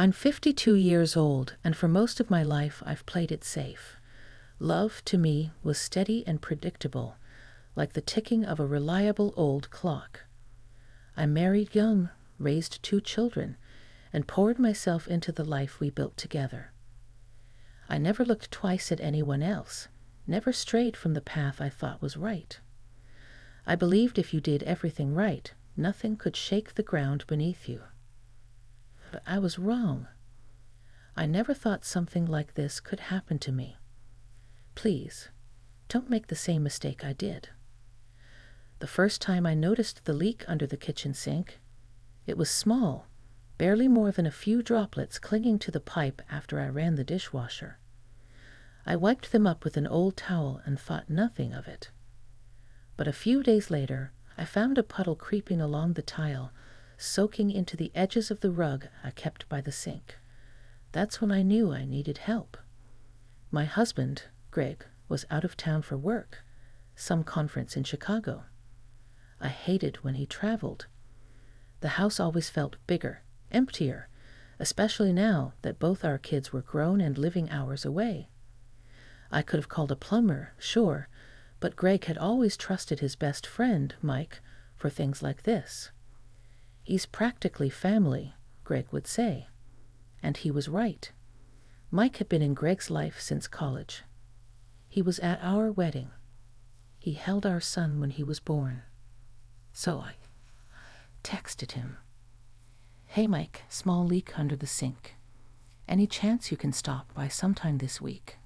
I'm 52 years old, and for most of my life I've played it safe. Love, to me, was steady and predictable, like the ticking of a reliable old clock. I married young, raised 2 children, and poured myself into the life we built together. I never looked twice at anyone else, never strayed from the path I thought was right. I believed if you did everything right, nothing could shake the ground beneath you. But I was wrong. I never thought something like this could happen to me. Please, don't make the same mistake I did. The first time I noticed the leak under the kitchen sink, it was small, barely more than a few droplets clinging to the pipe after I ran the dishwasher. I wiped them up with an old towel and thought nothing of it. But a few days later, I found a puddle creeping along the tile, soaking into the edges of the rug I kept by the sink. That's when I knew I needed help. My husband, Greg, was out of town for work, some conference in Chicago. I hated when he traveled. The house always felt bigger, emptier, especially now that both our kids were grown and living hours away. I could have called a plumber, sure, but Greg had always trusted his best friend, Mike, for things like this. He's practically family, Greg would say. And he was right. Mike had been in Greg's life since college. He was at our wedding. He held our son when he was born. So I texted him. "Hey Mike, small leak under the sink. Any chance you can stop by sometime this week?"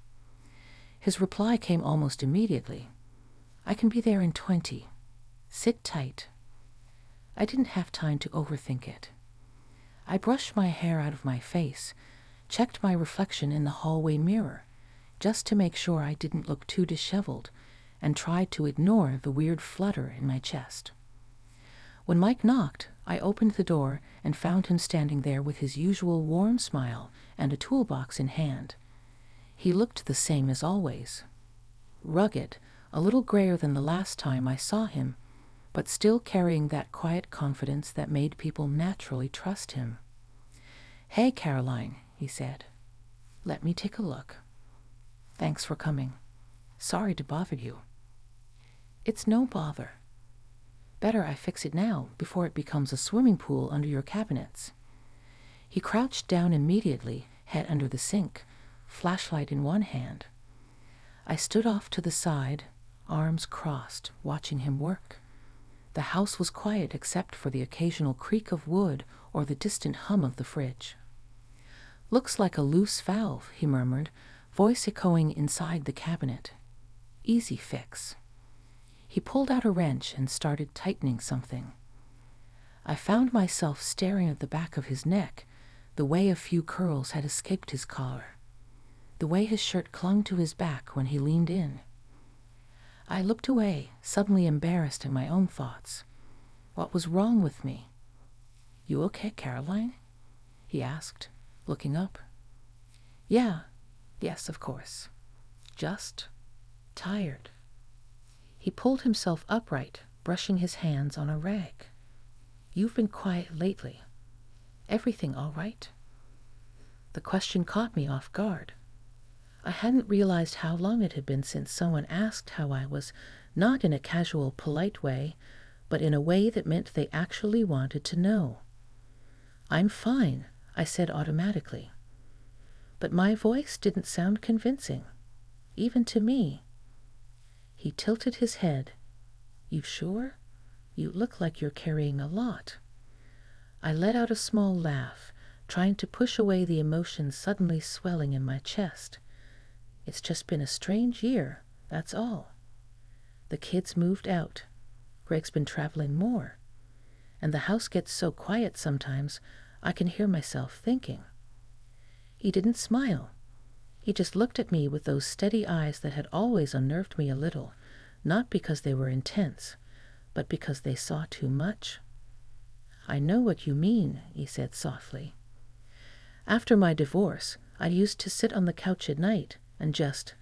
His reply came almost immediately. "I can be there in 20. Sit tight." I didn't have time to overthink it. I brushed my hair out of my face, checked my reflection in the hallway mirror, just to make sure I didn't look too disheveled, and tried to ignore the weird flutter in my chest. When Mike knocked, I opened the door and found him standing there with his usual warm smile and a toolbox in hand. He looked the same as always. Rugged, a little grayer than the last time I saw him, but still carrying that quiet confidence that made people naturally trust him. "Hey, Caroline," he said. "Let me take a look. Thanks for coming. Sorry to bother you." "It's no bother. Better I fix it now before it becomes a swimming pool under your cabinets." He crouched down immediately, head under the sink, flashlight in one hand. I stood off to the side, arms crossed, watching him work. The house was quiet except for the occasional creak of wood or the distant hum of the fridge. "Looks like a loose valve," he murmured, voice echoing inside the cabinet. "Easy fix." He pulled out a wrench and started tightening something. I found myself staring at the back of his neck, the way a few curls had escaped his collar, the way his shirt clung to his back when he leaned in. I looked away, suddenly embarrassed at my own thoughts. What was wrong with me? "You okay, Caroline?" he asked, looking up. Yes, of course. Just tired." He pulled himself upright, brushing his hands on a rag. "You've been quiet lately. Everything all right?" The question caught me off guard. I hadn't realized how long it had been since someone asked how I was, not in a casual, polite way, but in a way that meant they actually wanted to know. "I'm fine," I said automatically. But my voice didn't sound convincing, even to me. He tilted his head. "You sure? You look like you're carrying a lot." I let out a small laugh, trying to push away the emotions suddenly swelling in my chest. "It's just been a strange year, that's all. The kids moved out. Greg's been traveling more. And the house gets so quiet sometimes, I can hear myself thinking." He didn't smile. He just looked at me with those steady eyes that had always unnerved me a little, not because they were intense, but because they saw too much. "I know what you mean," he said softly. "After my divorce, I used to sit on the couch at night and just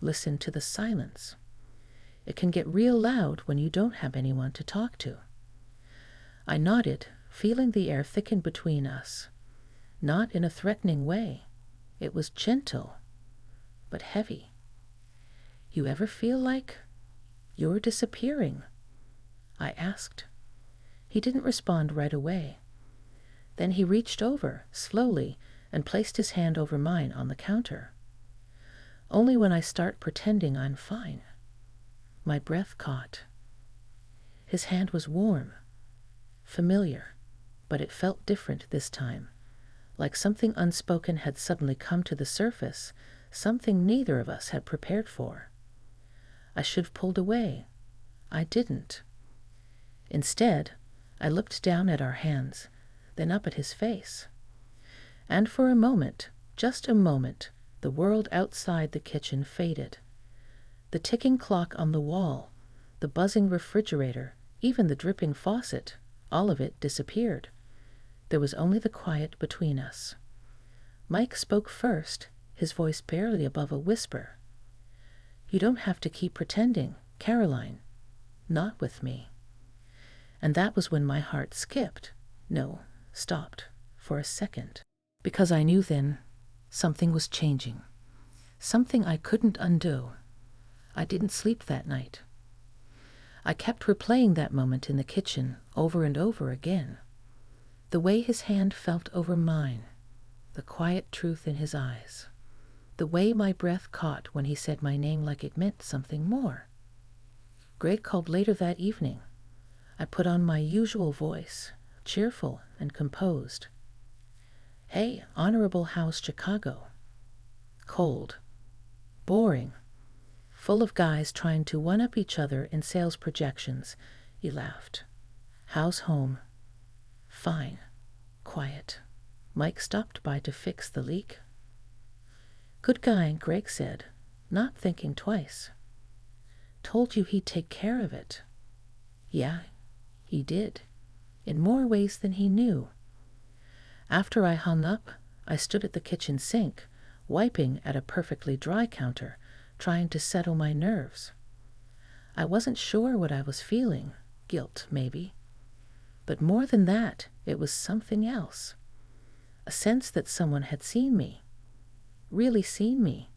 listen to the silence. It can get real loud when you don't have anyone to talk to." I nodded, feeling the air thicken between us. not in a threatening way. It was gentle, but heavy. "You ever feel like you're disappearing?" I asked. He didn't respond right away. Then he reached over, slowly, and placed his hand over mine on the counter. "Only when I start pretending I'm fine." My breath caught. His hand was warm, familiar, but it felt different this time, like something unspoken had suddenly come to the surface, something neither of us had prepared for. I should have pulled away. I didn't. Instead, I looked down at our hands, then up at his face. And for a moment, just a moment, the world outside the kitchen faded. The ticking clock on the wall, the buzzing refrigerator, even the dripping faucet, all of it disappeared. There was only the quiet between us. Mike spoke first, his voice barely above a whisper. "You don't have to keep pretending, Caroline. Not with me." And that was when my heart skipped. No, stopped for a second. Because I knew then something was changing. Something I couldn't undo. I didn't sleep that night. I kept replaying that moment in the kitchen over and over again. The way his hand felt over mine, the quiet truth in his eyes, the way my breath caught when he said my name like it meant something more. Greg called later that evening. I put on my usual voice, cheerful and composed. "Hey, Honorable House Chicago." Cold, boring, full of guys trying to one-up each other in sales projections. He laughed. "How's home?" "Fine. Quiet. Mike stopped by to fix the leak." "Good guy," Greg said, not thinking twice. "Told you he'd take care of it." Yeah, he did, in more ways than he knew. After I hung up, I stood at the kitchen sink, wiping at a perfectly dry counter, trying to settle my nerves. I wasn't sure what I was feeling, guilt maybe. But more than that, it was something else. A sense that someone had seen me, really seen me.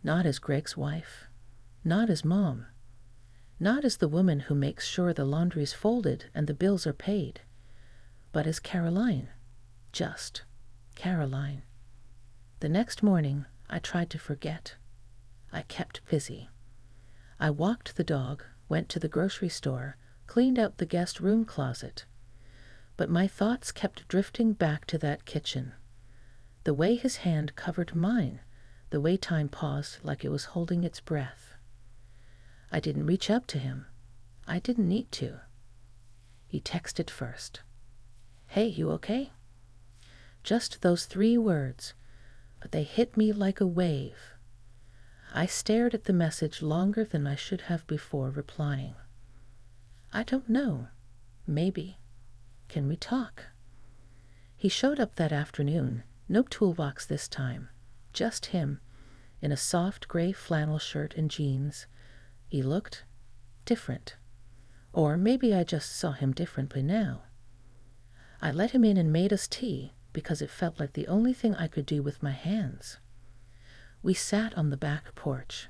Not as Greg's wife, not as mom, not as the woman who makes sure the laundry's folded and the bills are paid, but as Caroline, just Caroline. The next morning, I tried to forget. I kept busy. I walked the dog, went to the grocery store, cleaned out the guest room closet. But my thoughts kept drifting back to that kitchen. The way his hand covered mine, the way time paused like it was holding its breath. I didn't reach up to him. I didn't need to. He texted first. "Hey, you okay?" Just those 3 words, but they hit me like a wave. I stared at the message longer than I should have before replying. "I don't know. Maybe. Can we talk?" He showed up that afternoon, no toolbox this time, just him, in a soft gray flannel shirt and jeans. He looked different. Or maybe I just saw him differently now. I let him in and made us tea because it felt like the only thing I could do with my hands. We sat on the back porch.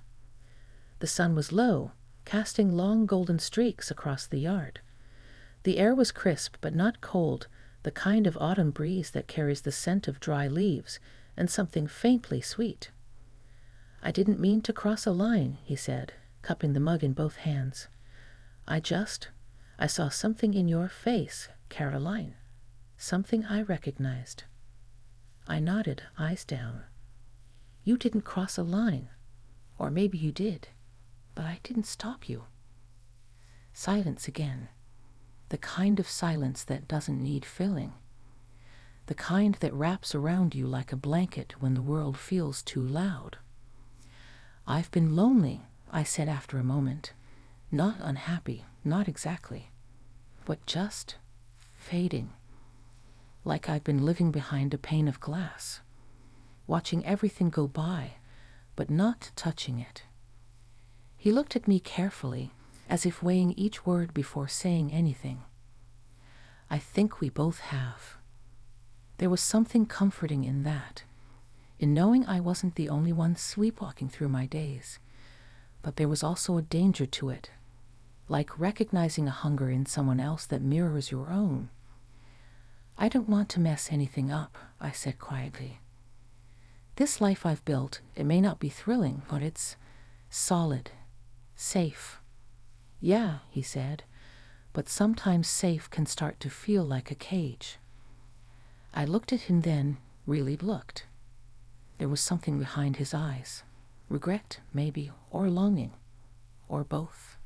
The sun was low, casting long golden streaks across the yard. The air was crisp but not cold, the kind of autumn breeze that carries the scent of dry leaves and something faintly sweet. "I didn't mean to cross a line," he said, cupping the mug in both hands. I saw something in your face, Caroline. Something I recognized." I nodded, eyes down. "You didn't cross a line. Or maybe you did. But I didn't stop you." Silence again. The kind of silence that doesn't need filling. The kind that wraps around you like a blanket when the world feels too loud. "I've been lonely," I said after a moment. "Not unhappy, not exactly. But just fading. Like I've been living behind a pane of glass, watching everything go by, but not touching it." He looked at me carefully, as if weighing each word before saying anything. "I think we both have. There was something comforting in that, in knowing I wasn't the only one sleepwalking through my days. But there was also a danger to it, like recognizing a hunger in someone else that mirrors your own. "I don't want to mess anything up," I said quietly. "This life I've built, it may not be thrilling, but it's solid, safe." "Yeah," he said, "but sometimes safe can start to feel like a cage." I looked at him then, really looked. There was something behind his eyes. Regret, maybe, or longing, or both.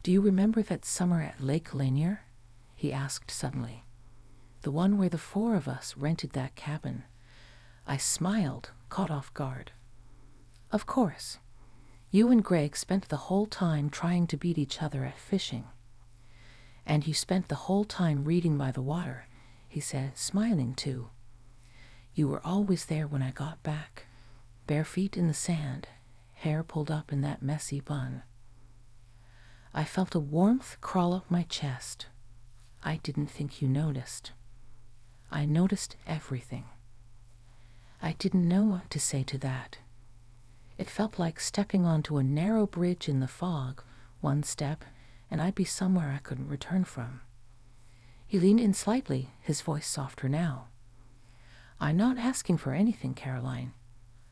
"Do you remember that summer at Lake Lanier?" he asked suddenly. "The one where the four of us rented that cabin." I smiled, caught off guard. "Of course. You and Greg spent the whole time trying to beat each other at fishing. And you spent the whole time reading by the water," he said, smiling too. "You were always there when I got back, bare feet in the sand, hair pulled up in that messy bun." I felt a warmth crawl up my chest. "I didn't think you noticed." I noticed everything. I didn't know what to say to that. It felt like stepping onto a narrow bridge in the fog, one step, and I'd be somewhere I couldn't return from. He leaned in slightly, his voice softer now. "I'm not asking for anything, Caroline.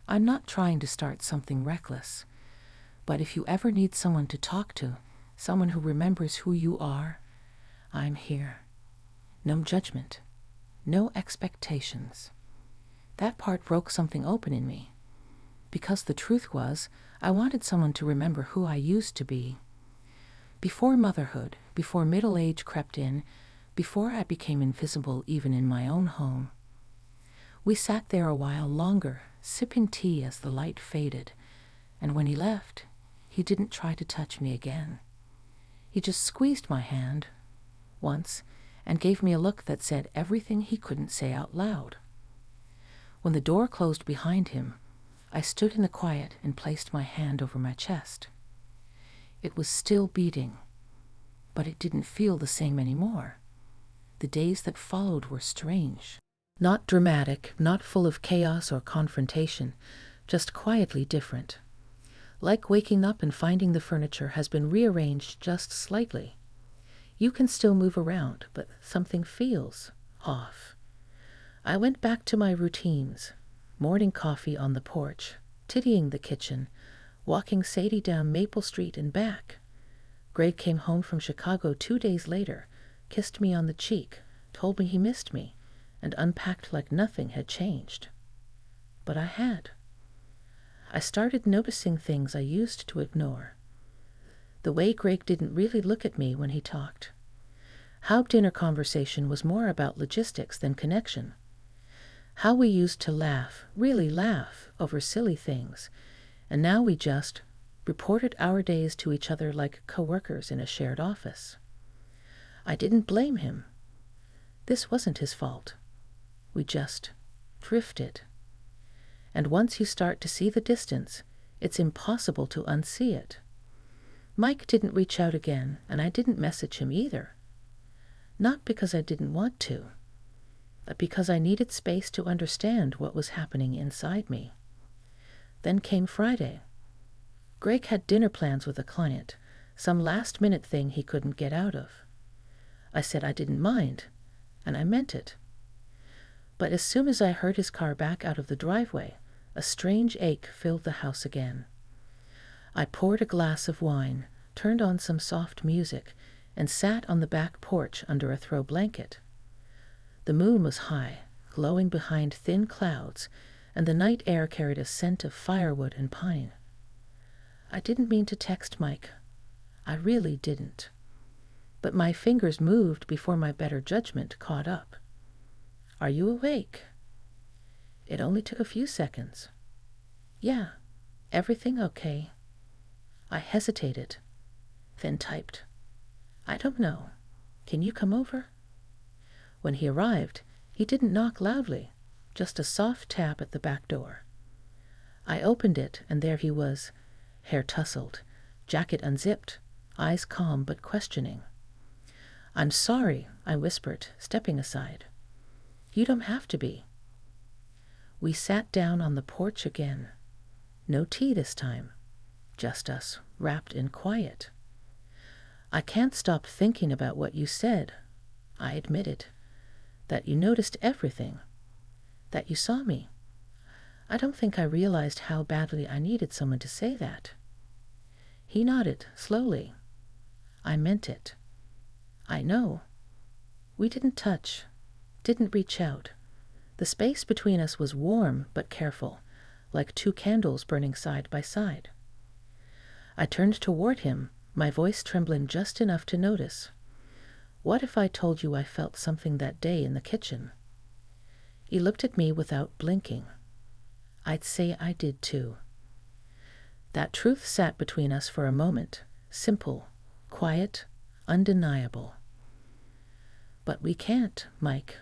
I'm not trying to start something reckless. But if you ever need someone to talk to, someone who remembers who you are, I'm here. No judgment. No expectations." That part broke something open in me. Because the truth was, I wanted someone to remember who I used to be. Before motherhood, before middle age crept in, before I became invisible even in my own home. We sat there a while longer, sipping tea as the light faded, and when he left, he didn't try to touch me again. He just squeezed my hand, once, and gave me a look that said everything he couldn't say out loud. When the door closed behind him, I stood in the quiet and placed my hand over my chest. It was still beating, but it didn't feel the same anymore. The days that followed were strange. Not dramatic, not full of chaos or confrontation, just quietly different. Like waking up and finding the furniture has been rearranged just slightly. You can still move around, but something feels off. I went back to my routines. Morning coffee on the porch, tidying the kitchen, walking Sadie down Maple Street and back. Greg came home from Chicago 2 days later, kissed me on the cheek, told me he missed me, and unpacked like nothing had changed. But I had. I started noticing things I used to ignore. The way Greg didn't really look at me when he talked. How dinner conversation was more about logistics than connection. How we used to laugh, really laugh, over silly things, and now we just reported our days to each other like coworkers in a shared office. I didn't blame him. This wasn't his fault. We just drifted. And once you start to see the distance, it's impossible to unsee it. Mike didn't reach out again, and I didn't message him either. Not because I didn't want to, but because I needed space to understand what was happening inside me. Then came Friday. Greg had dinner plans with a client, some last-minute thing he couldn't get out of. I said I didn't mind, and I meant it. But as soon as I heard his car back out of the driveway, a strange ache filled the house again. I poured a glass of wine, turned on some soft music, and sat on the back porch under a throw blanket. The moon was high, glowing behind thin clouds, and the night air carried a scent of firewood and pine. I didn't mean to text Mike. I really didn't. But my fingers moved before my better judgment caught up. "Are you awake?" It only took a few seconds. "Yeah, everything okay?" I hesitated, then typed, "I don't know. Can you come over?" When he arrived, he didn't knock loudly, just a soft tap at the back door. I opened it, and there he was, hair tousled, jacket unzipped, eyes calm but questioning. "I'm sorry," I whispered, stepping aside. You don't have to be. We sat down on the porch again. No tea this time, just us, wrapped in quiet. I can't stop thinking about what you said, I admitted. That you noticed everything. That you saw me. I don't think I realized how badly I needed someone to say that. He nodded, slowly. I meant it. I know. We didn't touch, didn't reach out. The space between us was warm but careful, like two candles burning side by side. I turned toward him, my voice trembling just enough to notice. What if I told you I felt something that day in the kitchen? He looked at me without blinking. I'd say I did too. That truth sat between us for a moment, simple, quiet, undeniable. But we can't, Mike.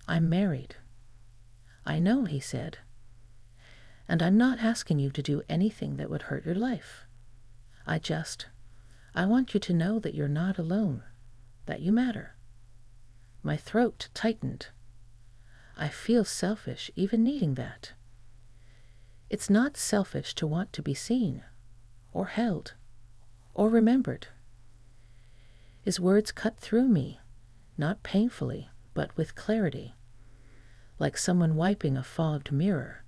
I'm married. I know, he said. And I'm not asking you to do anything that would hurt your life. I want you to know that you're not alone, that you matter. My throat tightened. I feel selfish even needing that. It's not selfish to want to be seen, or held, or remembered. His words cut through me, not painfully, but with clarity, like someone wiping a fogged mirror.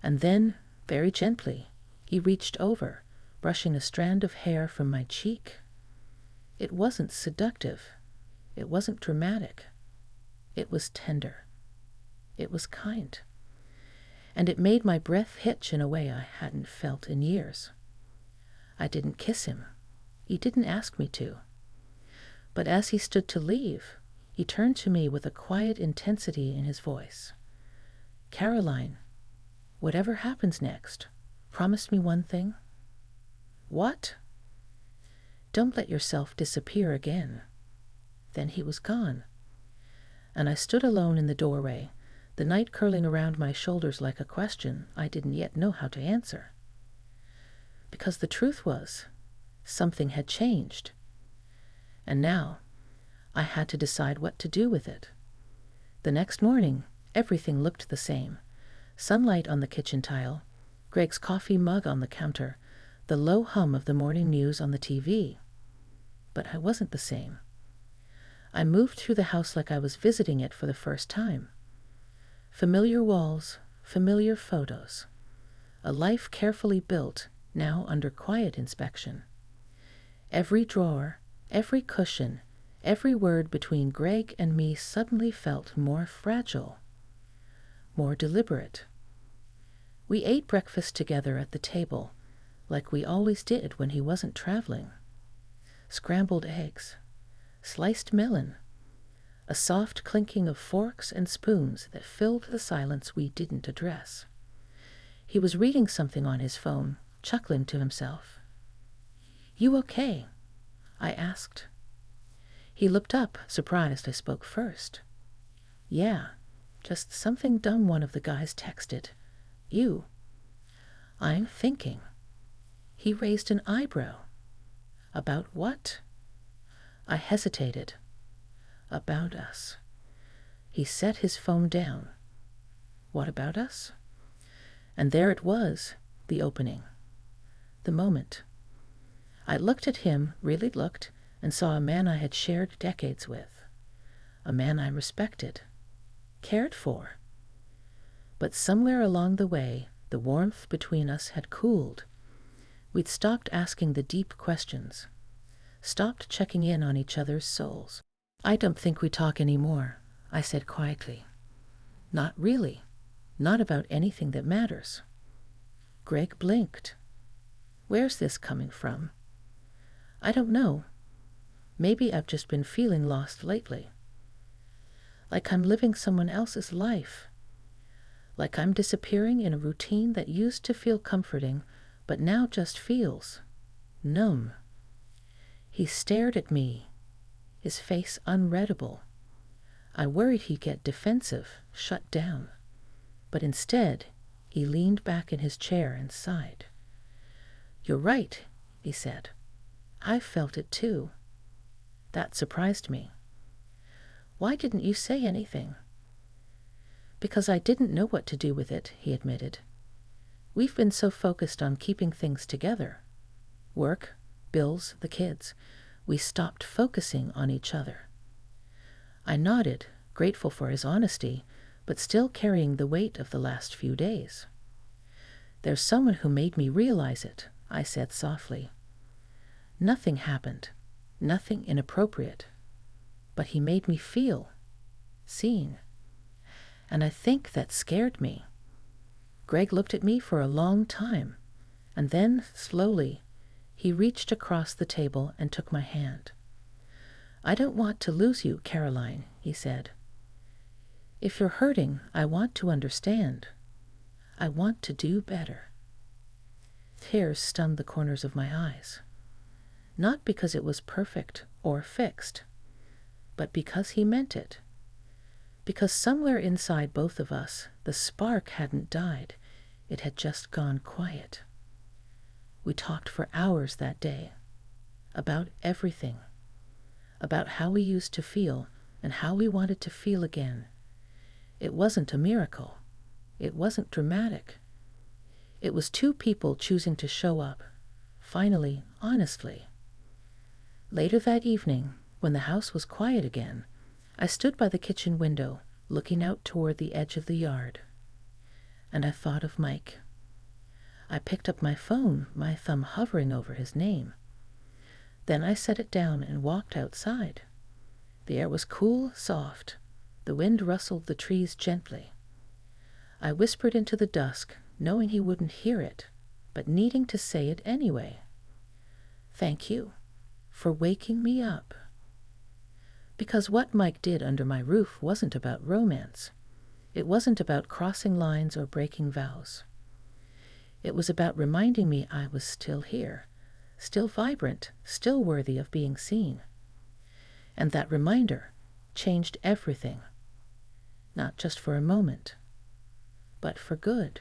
And then, very gently, he reached over, brushing a strand of hair from my cheek. It wasn't seductive. It wasn't dramatic. It was tender. It was kind. And it made my breath hitch in a way I hadn't felt in years. I didn't kiss him. He didn't ask me to. But as he stood to leave, he turned to me with a quiet intensity in his voice. Caroline, whatever happens next, promise me one thing. What? Don't let yourself disappear again. Then he was gone. And I stood alone in the doorway, the night curling around my shoulders like a question I didn't yet know how to answer. Because the truth was, something had changed. And now, I had to decide what to do with it. The next morning, everything looked the same. Sunlight on the kitchen tile, Greg's coffee mug on the counter, the low hum of the morning news on the TV. But I wasn't the same. I moved through the house like I was visiting it for the first time. Familiar walls, familiar photos. A life carefully built, now under quiet inspection. Every drawer, every cushion, every word between Greg and me suddenly felt more fragile, more deliberate. We ate breakfast together at the table, like we always did when he wasn't traveling. Scrambled eggs, sliced melon, a soft clinking of forks and spoons that filled the silence we didn't address. He was reading something on his phone, chuckling to himself. "You okay?" I asked. He looked up, surprised I spoke first. "Yeah, just something dumb one of the guys texted. You." "I'm thinking." He raised an eyebrow. "About what?" I hesitated. "About us." He set his phone down. "What about us?" And there it was, the opening. The moment. I looked at him, really looked, and saw a man I had shared decades with. A man I respected, cared for. But somewhere along the way, the warmth between us had cooled. We'd stopped asking the deep questions, stopped checking in on each other's souls. "I don't think we talk anymore," I said quietly. "Not really. Not about anything that matters." Greg blinked. "Where's this coming from?" "I don't know. Maybe I've just been feeling lost lately. Like I'm living someone else's life. Like I'm disappearing in a routine that used to feel comforting, but now just feels numb." He stared at me, his face unreadable. I worried he'd get defensive, shut down. But instead, he leaned back in his chair and sighed. "You're right," he said. "I felt it too." That surprised me. "Why didn't you say anything?" Because I didn't know what to do with it, he admitted. We've been so focused on keeping things together. Work, bills, the kids. We stopped focusing on each other. I nodded, grateful for his honesty, but still carrying the weight of the last few days. There's someone who made me realize it, I said softly. Nothing happened, nothing inappropriate, but he made me feel seen. And I think that scared me. Greg looked at me for a long time, and then, slowly, he reached across the table and took my hand. I don't want to lose you, Caroline, he said. If you're hurting, I want to understand. I want to do better. Tears stung the corners of my eyes. Not because it was perfect or fixed, but because he meant it. Because somewhere inside both of us, the spark hadn't died. It had just gone quiet. We talked for hours that day. About everything. About how we used to feel and how we wanted to feel again. It wasn't a miracle. It wasn't dramatic. It was two people choosing to show up, finally, honestly. Later that evening, when the house was quiet again, I stood by the kitchen window, looking out toward the edge of the yard. And I thought of Mike. I picked up my phone, my thumb hovering over his name. Then I set it down and walked outside. The air was cool, soft. The wind rustled the trees gently. I whispered into the dusk, knowing he wouldn't hear it, but needing to say it anyway. Thank you for waking me up. Because what Mike did under my roof wasn't about romance. It wasn't about crossing lines or breaking vows. It was about reminding me I was still here, still vibrant, still worthy of being seen. And that reminder changed everything. Not just for a moment, but for good.